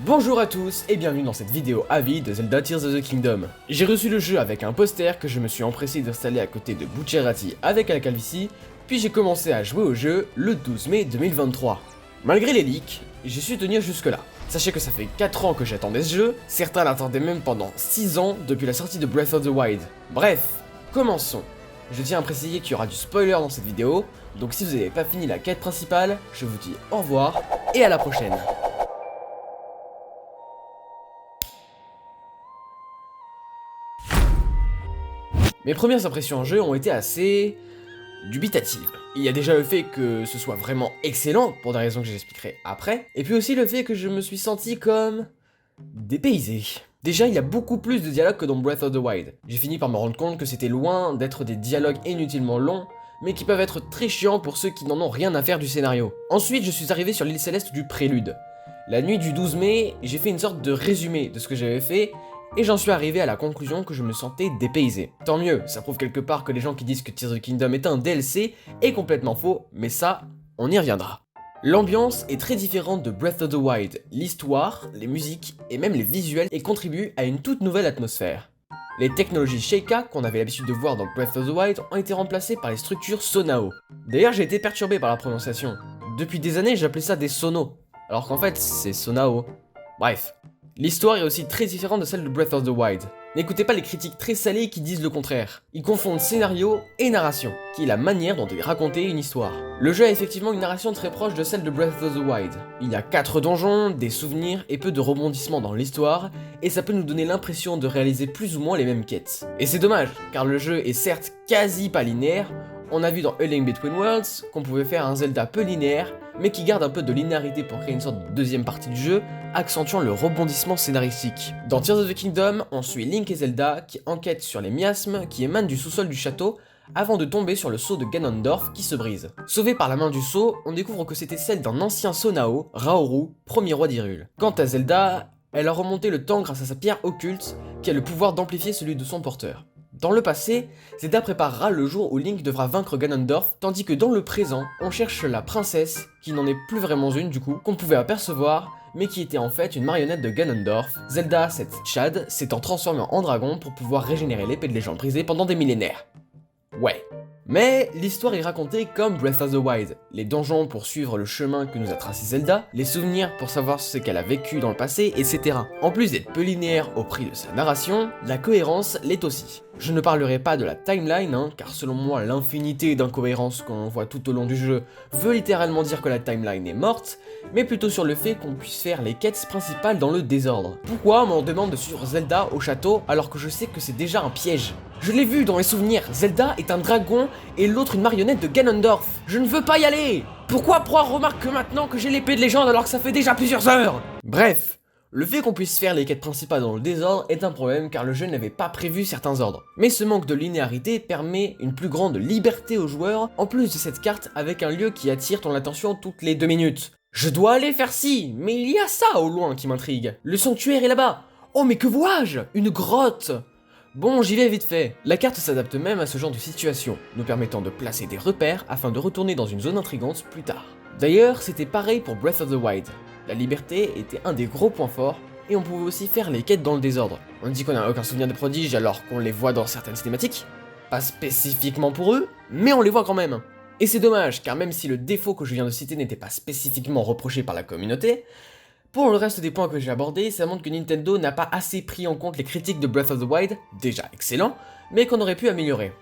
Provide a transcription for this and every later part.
Bonjour à tous et bienvenue dans cette vidéo avis de Zelda Tears of the Kingdom. J'ai reçu le jeu avec un poster que je me suis empressé d'installer à côté de Bucciarati avec la calvitie, puis j'ai commencé à jouer au jeu le 12 mai 2023. Malgré les leaks, j'ai su tenir jusque là. Sachez que ça fait 4 ans que j'attendais ce jeu, certains l'attendaient même pendant 6 ans depuis la sortie de Breath of the Wild. Bref, commençons. Je tiens à préciser qu'il y aura du spoiler dans cette vidéo, donc si vous n'avez pas fini la quête principale, je vous dis au revoir et à la prochaine. Mes premières impressions en jeu ont été assez dubitatives. Il y a déjà le fait que ce soit vraiment excellent, pour des raisons que j'expliquerai après, et puis aussi le fait que je me suis senti comme dépaysé. Déjà, il y a beaucoup plus de dialogues que dans Breath of the Wild. J'ai fini par me rendre compte que c'était loin d'être des dialogues inutilement longs, mais qui peuvent être très chiants pour ceux qui n'en ont rien à faire du scénario. Ensuite, je suis arrivé sur l'île céleste du Prélude. La nuit du 12 mai, j'ai fait une sorte de résumé de ce que j'avais fait, et j'en suis arrivé à la conclusion que je me sentais dépaysé. Tant mieux, ça prouve quelque part que les gens qui disent que Tears of the Kingdom est un DLC est complètement faux, mais ça, on y reviendra. L'ambiance est très différente de Breath of the Wild, l'histoire, les musiques et même les visuels y contribuent à une toute nouvelle atmosphère. Les technologies Sheikah qu'on avait l'habitude de voir dans Breath of the Wild ont été remplacées par les structures Sonao. D'ailleurs j'ai été perturbé par la prononciation. Depuis des années j'appelais ça des sonos, alors qu'en fait c'est Sonao. Bref. L'histoire est aussi très différente de celle de Breath of the Wild. N'écoutez pas les critiques très salées qui disent le contraire. Ils confondent scénario et narration, qui est la manière dont est racontée une histoire. Le jeu a effectivement une narration très proche de celle de Breath of the Wild. Il y a 4 donjons, des souvenirs et peu de rebondissements dans l'histoire, et ça peut nous donner l'impression de réaliser plus ou moins les mêmes quêtes. Et c'est dommage, car le jeu est certes quasi pas linéaire. On a vu dans A Link Between Worlds qu'on pouvait faire un Zelda peu linéaire, mais qui garde un peu de linéarité pour créer une sorte de deuxième partie du jeu, accentuant le rebondissement scénaristique. Dans Tears of the Kingdom, on suit Link et Zelda qui enquêtent sur les miasmes qui émanent du sous-sol du château avant de tomber sur le sceau de Ganondorf qui se brise. Sauvé par la main du sceau, on découvre que c'était celle d'un ancien Sonao, Raoru, premier roi d'Hyrule. Quant à Zelda, elle a remonté le temps grâce à sa pierre occulte qui a le pouvoir d'amplifier celui de son porteur. Dans le passé, Zelda préparera le jour où Link devra vaincre Ganondorf, tandis que dans le présent, on cherche la princesse, qui n'en est plus vraiment une du coup, qu'on pouvait apercevoir, mais qui était en fait une marionnette de Ganondorf. Zelda, cette Chad, s'étant transformée en dragon pour pouvoir régénérer l'épée de légende brisée pendant des millénaires. Ouais. Mais l'histoire est racontée comme Breath of the Wild. Les donjons pour suivre le chemin que nous a tracé Zelda, les souvenirs pour savoir ce qu'elle a vécu dans le passé, etc. En plus d'être peu linéaire au prix de sa narration, la cohérence l'est aussi. Je ne parlerai pas de la timeline, car selon moi l'infinité d'incohérences qu'on voit tout au long du jeu veut littéralement dire que la timeline est morte, mais plutôt sur le fait qu'on puisse faire les quêtes principales dans le désordre. Pourquoi on me demande de suivre Zelda au château alors que je sais que c'est déjà un piège? Je l'ai vu dans les souvenirs, Zelda est un dragon et l'autre une marionnette de Ganondorf. Je ne veux pas y aller. Pourquoi Proie remarque que maintenant que j'ai l'épée de légende alors que ça fait déjà plusieurs heures? Bref, le fait qu'on puisse faire les quêtes principales dans le désordre est un problème car le jeu n'avait pas prévu certains ordres. Mais ce manque de linéarité permet une plus grande liberté aux joueurs, en plus de cette carte avec un lieu qui attire ton attention toutes les 2 minutes. Je dois aller faire ci, mais il y a ça au loin qui m'intrigue. Le sanctuaire est là-bas. Oh mais que vois-je? Une grotte. Bon, j'y vais vite fait. La carte s'adapte même à ce genre de situation, nous permettant de placer des repères afin de retourner dans une zone intrigante plus tard. D'ailleurs, c'était pareil pour Breath of the Wild. La liberté était un des gros points forts, et on pouvait aussi faire les quêtes dans le désordre. On dit qu'on n'a aucun souvenir de prodiges alors qu'on les voit dans certaines cinématiques. Pas spécifiquement pour eux, mais on les voit quand même. Et c'est dommage, car même si le défaut que je viens de citer n'était pas spécifiquement reproché par la communauté, pour le reste des points que j'ai abordés, ça montre que Nintendo n'a pas assez pris en compte les critiques de Breath of the Wild, déjà excellent, mais qu'on aurait pu améliorer.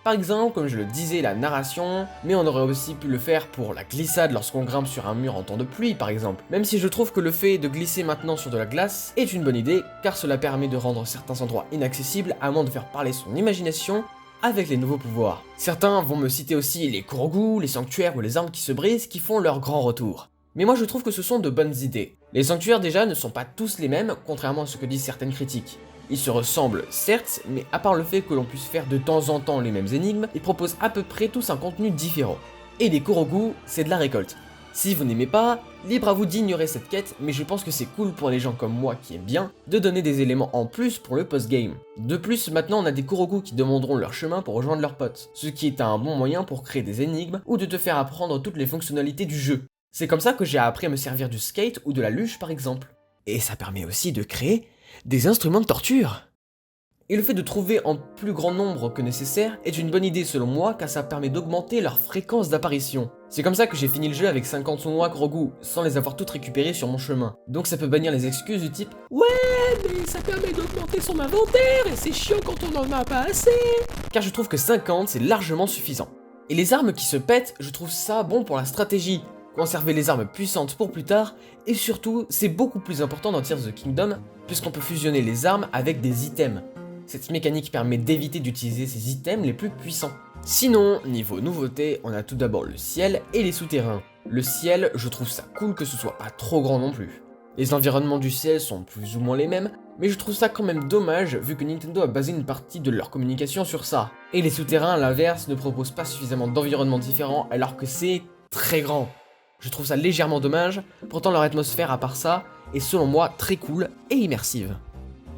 Par exemple, comme je le disais, la narration, mais on aurait aussi pu le faire pour la glissade lorsqu'on grimpe sur un mur en temps de pluie par exemple. Même si je trouve que le fait de glisser maintenant sur de la glace est une bonne idée, car cela permet de rendre certains endroits inaccessibles à moins de faire parler son imagination avec les nouveaux pouvoirs. Certains vont me citer aussi les Korogu, les sanctuaires ou les armes qui se brisent qui font leur grand retour. Mais moi je trouve que ce sont de bonnes idées. Les sanctuaires déjà ne sont pas tous les mêmes, contrairement à ce que disent certaines critiques. Ils se ressemblent certes, mais à part le fait que l'on puisse faire de temps en temps les mêmes énigmes, ils proposent à peu près tous un contenu différent. Et les Korogu, c'est de la récolte. Si vous n'aimez pas, libre à vous d'ignorer cette quête, mais je pense que c'est cool pour les gens comme moi qui aiment bien, de donner des éléments en plus pour le post-game. De plus, maintenant on a des Korogu qui demanderont leur chemin pour rejoindre leurs potes, ce qui est un bon moyen pour créer des énigmes ou de te faire apprendre toutes les fonctionnalités du jeu. C'est comme ça que j'ai appris à me servir du skate ou de la luge par exemple. Et ça permet aussi de créer des instruments de torture. Et le fait de trouver en plus grand nombre que nécessaire est une bonne idée selon moi car ça permet d'augmenter leur fréquence d'apparition. C'est comme ça que j'ai fini le jeu avec 50 Sonnois Grogu sans les avoir toutes récupérées sur mon chemin. Donc ça peut bannir les excuses du type « Ouais, mais ça permet d'augmenter son inventaire et c'est chiant quand on en a pas assez !» Car je trouve que 50 c'est largement suffisant. Et les armes qui se pètent, je trouve ça bon pour la stratégie. Conserver les armes puissantes pour plus tard, et surtout, c'est beaucoup plus important dans Tears of the Kingdom, puisqu'on peut fusionner les armes avec des items. Cette mécanique permet d'éviter d'utiliser ces items les plus puissants. Sinon, niveau nouveauté, on a tout d'abord le ciel et les souterrains. Le ciel, je trouve ça cool que ce soit pas trop grand non plus. Les environnements du ciel sont plus ou moins les mêmes, mais je trouve ça quand même dommage vu que Nintendo a basé une partie de leur communication sur ça. Et les souterrains, à l'inverse, ne proposent pas suffisamment d'environnements différents alors que c'est très grand. Je trouve ça légèrement dommage, pourtant leur atmosphère à part ça est selon moi très cool et immersive.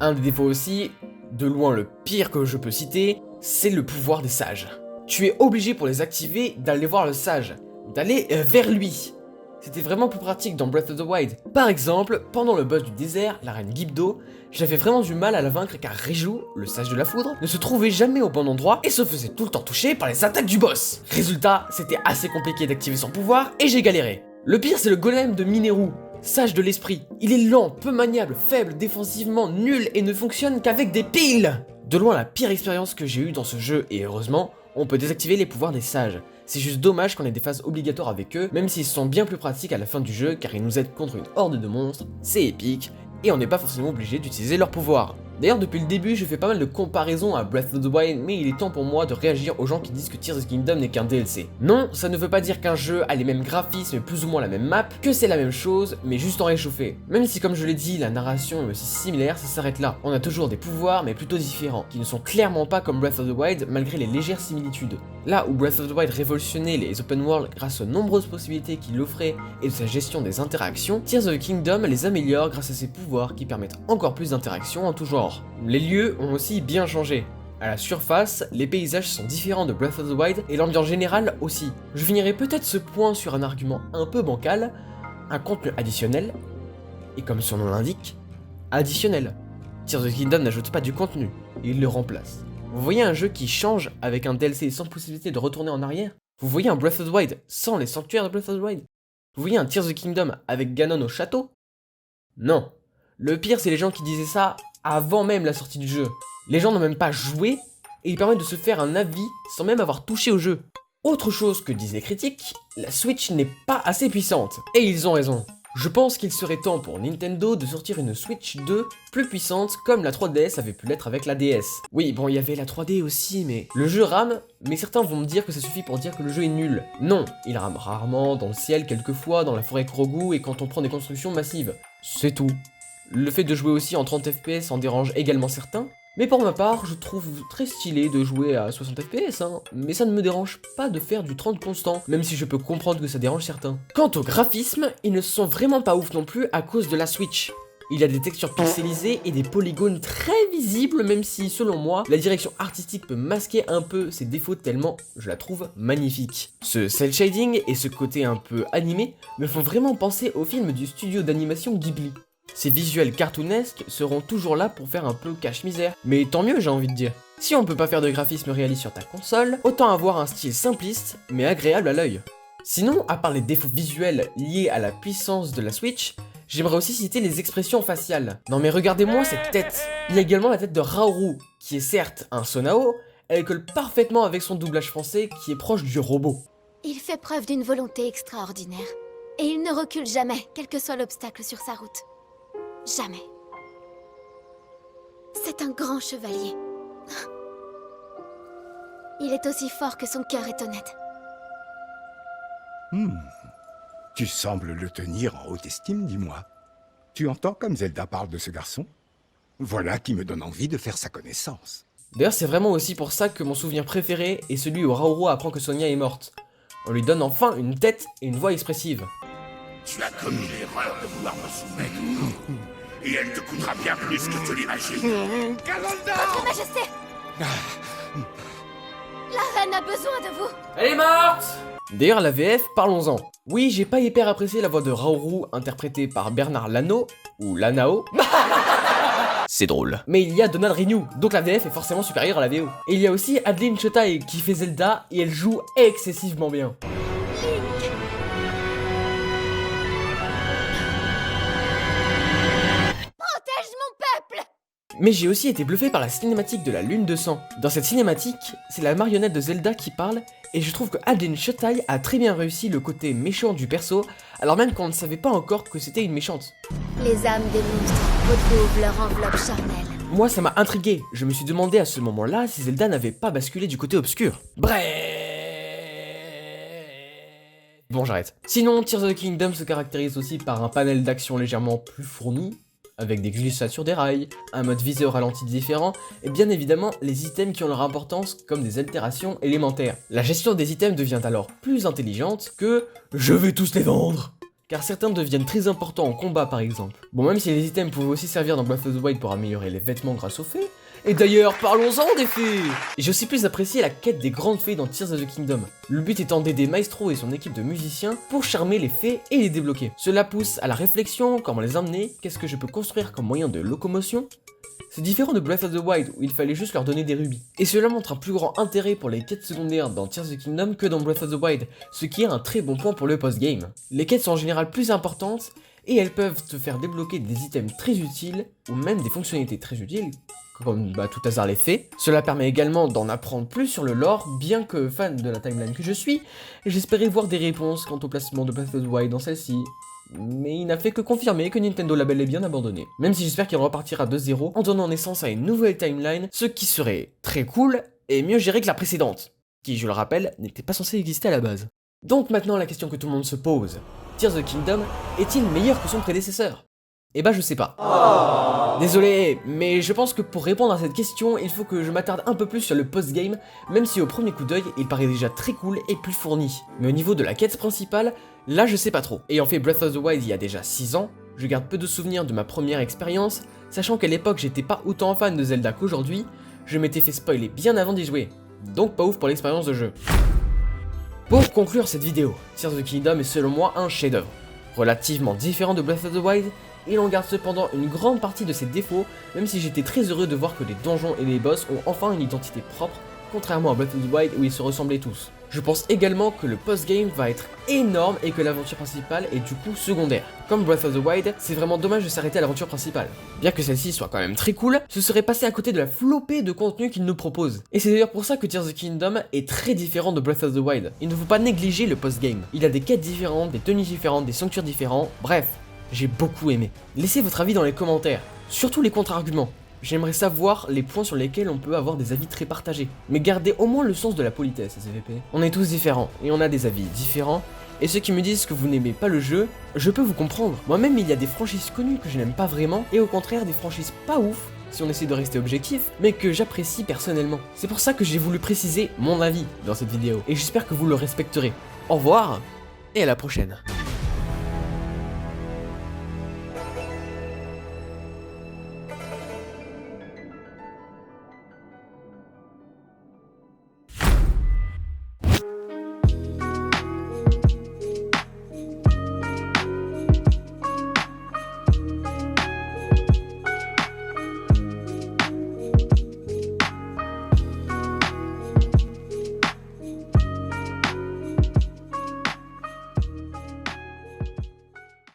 Un des défauts aussi, de loin le pire que je peux citer, c'est le pouvoir des sages. Tu es obligé pour les activer d'aller voir le sage, d'aller vers lui. C'était vraiment plus pratique dans Breath of the Wild. Par exemple, pendant le boss du désert, la reine Gibdo, j'avais vraiment du mal à la vaincre car Riju, le sage de la foudre, ne se trouvait jamais au bon endroit et se faisait tout le temps toucher par les attaques du boss. Résultat, c'était assez compliqué d'activer son pouvoir et j'ai galéré. Le pire c'est le golem de Mineru, sage de l'esprit. Il est lent, peu maniable, faible, défensivement, nul et ne fonctionne qu'avec des piles. De loin la pire expérience que j'ai eue dans ce jeu et heureusement, on peut désactiver les pouvoirs des sages. C'est juste dommage qu'on ait des phases obligatoires avec eux, même s'ils sont bien plus pratiques à la fin du jeu car ils nous aident contre une horde de monstres, c'est épique, et on n'est pas forcément obligé d'utiliser leurs pouvoirs. D'ailleurs depuis le début je fais pas mal de comparaisons à Breath of the Wild, mais il est temps pour moi de réagir aux gens qui disent que Tears of the Kingdom n'est qu'un DLC. Non, ça ne veut pas dire qu'un jeu a les mêmes graphismes et plus ou moins la même map, que c'est la même chose, mais juste en réchauffé. Même si comme je l'ai dit, la narration est aussi similaire, ça s'arrête là. On a toujours des pouvoirs mais plutôt différents, qui ne sont clairement pas comme Breath of the Wild malgré les légères similitudes. Là où Breath of the Wild révolutionnait les open world grâce aux nombreuses possibilités qu'il offrait et de sa gestion des interactions, Tears of the Kingdom les améliore grâce à ses pouvoirs qui permettent encore plus d'interactions en tout genre. Les lieux ont aussi bien changé. À la surface, les paysages sont différents de Breath of the Wild et l'ambiance générale aussi. Je finirai peut-être ce point sur un argument un peu bancal, un contenu additionnel, et comme son nom l'indique, additionnel. Tears of the Kingdom n'ajoute pas du contenu, il le remplace. Vous voyez un jeu qui change avec un DLC sans possibilité de retourner en arrière? Vous voyez un Breath of the Wild sans les sanctuaires de Breath of the Wild? Vous voyez un Tears of the Kingdom avec Ganon au château? Non. Le pire c'est les gens qui disaient ça avant même la sortie du jeu. Les gens n'ont même pas joué et ils permettent de se faire un avis sans même avoir touché au jeu. Autre chose que disaient les critiques, la Switch n'est pas assez puissante. Et ils ont raison. Je pense qu'il serait temps pour Nintendo de sortir une Switch 2 plus puissante comme la 3DS avait pu l'être avec la DS. Oui, bon, il y avait la 3D aussi, mais le jeu rame, mais certains vont me dire que ça suffit pour dire que le jeu est nul. Non, il rame rarement, dans le ciel quelquefois, dans la forêt Grogu et quand on prend des constructions massives. C'est tout. Le fait de jouer aussi en 30 FPS en dérange également certains, mais pour ma part, je trouve très stylé de jouer à 60 FPS, mais ça ne me dérange pas de faire du 30 constant, même si je peux comprendre que ça dérange certains. Quant au graphisme, ils ne sont vraiment pas ouf non plus à cause de la Switch. Il y a des textures pixelisées et des polygones très visibles, même si, selon moi, la direction artistique peut masquer un peu ses défauts tellement je la trouve magnifique. Ce cel shading et ce côté un peu animé me font vraiment penser au film du studio d'animation Ghibli. Ces visuels cartoonesques seront toujours là pour faire un peu cache-misère, mais tant mieux j'ai envie de dire. Si on peut pas faire de graphisme réaliste sur ta console, autant avoir un style simpliste mais agréable à l'œil. Sinon, à part les défauts visuels liés à la puissance de la Switch, j'aimerais aussi citer les expressions faciales. Non mais regardez-moi cette tête. Il y a également la tête de Raoru, qui est certes un Sonao, elle colle parfaitement avec son doublage français qui est proche du robot. Il fait preuve d'une volonté extraordinaire, et il ne recule jamais, quel que soit l'obstacle sur sa route. Jamais. C'est un grand chevalier. Il est aussi fort que son cœur est honnête. Tu sembles le tenir en haute estime, dis-moi. Tu entends comme Zelda parle de ce garçon? Voilà qui me donne envie de faire sa connaissance. D'ailleurs c'est vraiment aussi pour ça que mon souvenir préféré est celui où Raoru apprend que Sonia est morte. On lui donne enfin une tête et une voix expressive. Tu as commis l'erreur de vouloir me soumettre. Et elle te coûtera bien plus que tu l'imagines. Votre Majesté! La reine a besoin de vous! Elle est morte! D'ailleurs la VF, parlons-en. Oui, j'ai pas hyper apprécié la voix de Raoru interprétée par Bernard Lano, ou Lanao. C'est drôle. Mais il y a Donald Renew, donc la VF est forcément supérieure à la VO. Et il y a aussi Adeline Chotai qui fait Zelda et elle joue excessivement bien. Protège mon peuple! Mais j'ai aussi été bluffé par la cinématique de la Lune de Sang. Dans cette cinématique, c'est la marionnette de Zelda qui parle, et je trouve que Adeline Chotai a très bien réussi le côté méchant du perso, alors même qu'on ne savait pas encore que c'était une méchante. Les âmes des monstres retrouvent leur enveloppe charnelle. Moi ça m'a intrigué, je me suis demandé à ce moment-là si Zelda n'avait pas basculé du côté obscur. Bref... Bon j'arrête. Sinon, Tears of the Kingdom se caractérise aussi par un panel d'action légèrement plus fourni, avec des glissades sur des rails, un mode visée au ralenti différent, et bien évidemment les items qui ont leur importance comme des altérations élémentaires. La gestion des items devient alors plus intelligente que « je vais tous les vendre !» car certains deviennent très importants en combat par exemple. Bon, même si les items pouvaient aussi servir dans Breath of the Wild pour améliorer les vêtements grâce aux fées, et d'ailleurs, parlons-en des fées! J'ai aussi plus apprécié la quête des grandes fées dans Tears of the Kingdom, le but étant d'aider Maestro et son équipe de musiciens pour charmer les fées et les débloquer. Cela pousse à la réflexion, comment les emmener, qu'est-ce que je peux construire comme moyen de locomotion. C'est différent de Breath of the Wild où il fallait juste leur donner des rubis. Et cela montre un plus grand intérêt pour les quêtes secondaires dans Tears of the Kingdom que dans Breath of the Wild, ce qui est un très bon point pour le post-game. Les quêtes sont en général plus importantes et elles peuvent te faire débloquer des items très utiles ou même des fonctionnalités très utiles, comme tout hasard les fées. Cela permet également d'en apprendre plus sur le lore, bien que fan de la timeline que je suis, j'espérais voir des réponses quant au placement de Breath of the Wild dans celle-ci. Mais il n'a fait que confirmer que Nintendo l'a bel et bien abandonné. Même si j'espère qu'il repartira de zéro en donnant naissance à une nouvelle timeline, ce qui serait très cool et mieux géré que la précédente, qui, je le rappelle, n'était pas censée exister à la base. Donc maintenant la question que tout le monde se pose, Tears of the Kingdom est-il meilleur que son prédécesseur? Eh bah je sais pas. Désolé, mais je pense que pour répondre à cette question, il faut que je m'attarde un peu plus sur le post-game, même si au premier coup d'œil, il paraît déjà très cool et plus fourni. Mais au niveau de la quête principale, là je sais pas trop. Ayant fait Breath of the Wild il y a déjà 6 ans, je garde peu de souvenirs de ma première expérience, sachant qu'à l'époque j'étais pas autant fan de Zelda qu'aujourd'hui, je m'étais fait spoiler bien avant d'y jouer. Donc pas ouf pour l'expérience de jeu. Pour conclure cette vidéo, Tears of the Kingdom est selon moi un chef-d'œuvre. Relativement différent de Breath of the Wild, il en garde cependant une grande partie de ses défauts, même si j'étais très heureux de voir que les donjons et les boss ont enfin une identité propre, contrairement à Breath of the Wild où ils se ressemblaient tous. Je pense également que le post-game va être énorme et que l'aventure principale est du coup secondaire. Comme Breath of the Wild, c'est vraiment dommage de s'arrêter à l'aventure principale. Bien que celle-ci soit quand même très cool, ce serait passé à côté de la flopée de contenu qu'il nous propose. Et c'est d'ailleurs pour ça que Tears of the Kingdom est très différent de Breath of the Wild. Il ne faut pas négliger le post-game. Il a des quêtes différentes, des tenues différentes, des sanctuaires différents, bref. J'ai beaucoup aimé. Laissez votre avis dans les commentaires, surtout les contre-arguments. J'aimerais savoir les points sur lesquels on peut avoir des avis très partagés. Mais gardez au moins le sens de la politesse, SVP. On est tous différents, et on a des avis différents. Et ceux qui me disent que vous n'aimez pas le jeu, je peux vous comprendre. Moi-même, il y a des franchises connues que je n'aime pas vraiment, et au contraire des franchises pas ouf, si on essaie de rester objectif, mais que j'apprécie personnellement. C'est pour ça que j'ai voulu préciser mon avis dans cette vidéo, et j'espère que vous le respecterez. Au revoir, et à la prochaine.